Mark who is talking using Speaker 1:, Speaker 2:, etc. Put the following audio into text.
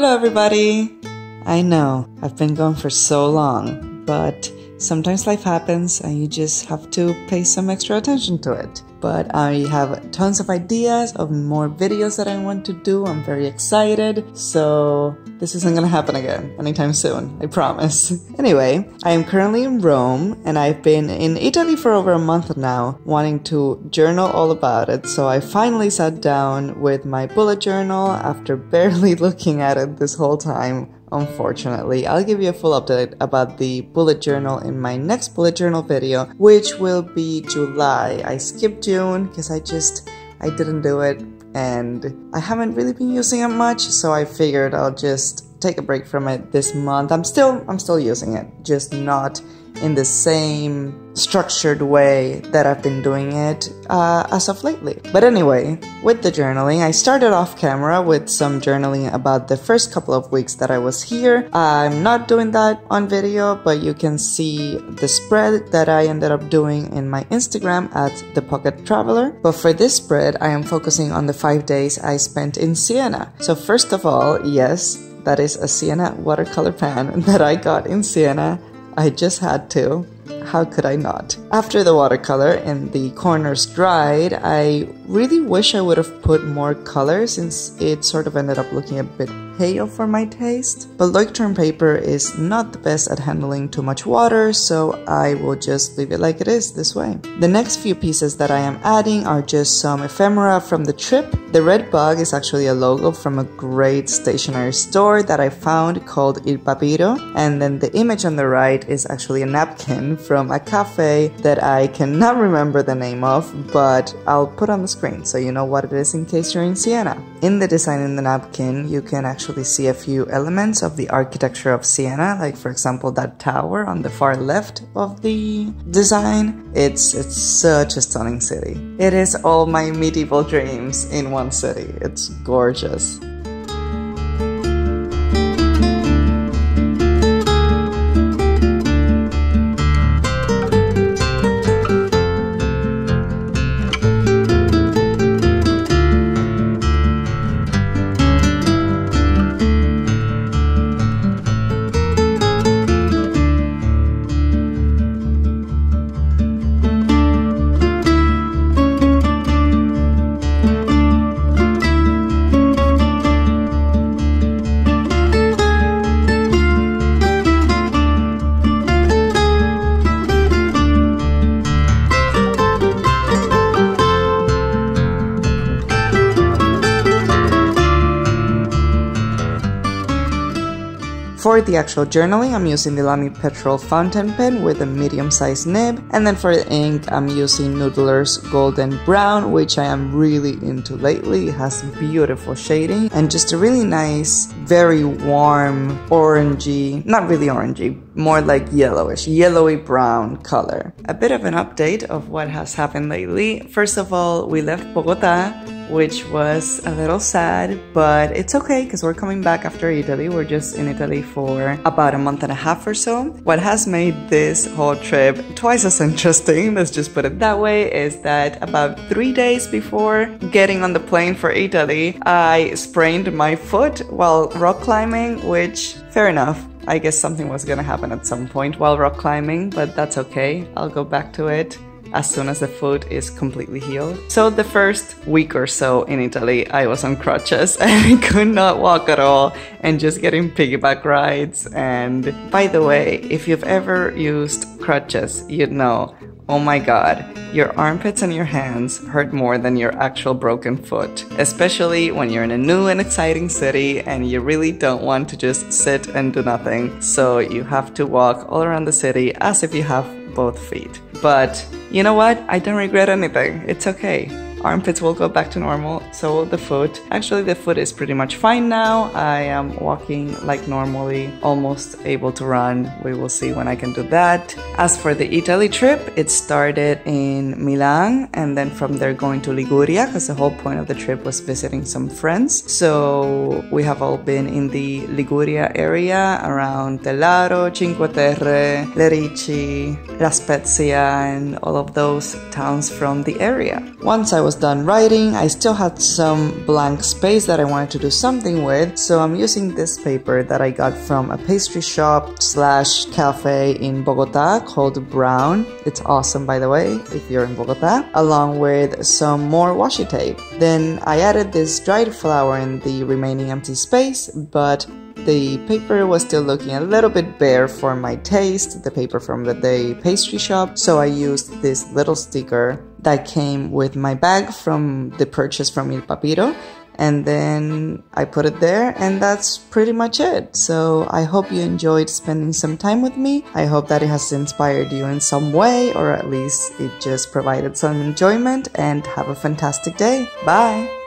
Speaker 1: Hello everybody! I know, I've been gone for so long, but sometimes life happens and you just have to pay some extra attention to it. But I have tons of ideas of more videos that I want to do. I'm very excited, so this isn't gonna happen again anytime soon, I promise. Anyway, I am currently in Rome and I've been in Italy for over a month now, wanting to journal all about it. So I finally sat down with my bullet journal after barely looking at it this whole time. Unfortunately, I'll give you a full update about the bullet journal in my next bullet journal video, which will be July. I skipped June because I didn't do it and I haven't really been using it much, so I figured I'll just take a break from it this month. I'm still using it, just not in the same structured way that I've been doing it as of lately. But anyway, with the journaling, I started off camera with some journaling about the first couple of weeks that I was here. I'm not doing that on video, but you can see the spread that I ended up doing in my Instagram at The Pocket Traveler. But for this spread, I am focusing on the 5 days I spent in Siena. So first of all, yes, that is a Siena watercolor pen that I got in Siena. I just had to. How could I not? After the watercolor and the corners dried, I really wish I would have put more color since it sort of ended up looking a bit pale for my taste. But Leuchtturm paper is not the best at handling too much water, so I will just leave it like it is this way. The next few pieces that I am adding are just some ephemera from the trip. The red bug is actually a logo from a great stationery store that I found called Il Papiro, and then the image on the right is actually a napkin from a cafe that I cannot remember the name of, but I'll put on the screen so you know what it is in case you're in Siena. In the design in the napkin, you can actually see a few elements of the architecture of Siena, like for example that tower on the far left of the design. It's such a stunning city. It is all my medieval dreams in one city. It's gorgeous. For the actual journaling, I'm using the Lamy petrol fountain pen with a medium-sized nib, and then for the ink, I'm using Noodler's golden brown, which I am really into lately. It has beautiful shading and just a really nice, very warm, orangey, not really orangey, more like yellowish, yellowy brown color. A bit of an update of what has happened lately. First of all, we left Bogota, which was a little sad, but it's okay because we're coming back after Italy. We're just in Italy for about a month and a half or so. What has made this whole trip twice as interesting, let's just put it that way, is that about 3 days before getting on the plane for Italy, I sprained my foot while rock climbing, which, fair enough. I guess something was gonna happen at some point while rock climbing, but that's okay. I'll go back to it as soon as the foot is completely healed. So the first week or so in Italy, I was on crutches and I could not walk at all and just getting piggyback rides. And by the way, if you've ever used crutches, you'd know, oh my god, your armpits and your hands hurt more than your actual broken foot, especially when you're in a new and exciting city and you really don't want to just sit and do nothing. So you have to walk all around the city as if you have both feet. But you know what? I don't regret anything. It's okay. Armpits will go back to normal, so will the foot. Actually, the foot is pretty much fine now. I am walking like normally, almost able to run. We will see when I can do that. As for the Italy trip, it started in Milan and then from there going to Liguria because the whole point of the trip was visiting some friends. So we have all been in the Liguria area around Tellaro, Cinque Terre, Lerici, La Spezia and all of those towns from the area. Once I was was done writing, I still had some blank space that I wanted to do something with, so I'm using this paper that I got from a pastry shop slash cafe in Bogota called Brown. It's awesome, by the way, if you're in Bogota, along with some more washi tape. Then I added this dried flour in the remaining empty space, but the paper was still looking a little bit bare for my taste, the paper from the pastry shop, so I used this little sticker that came with my bag from the purchase from Il Papiro, and then I put it there, and that's pretty much it. So I hope you enjoyed spending some time with me. I hope that it has inspired you in some way, or at least it just provided some enjoyment, and have a fantastic day. Bye!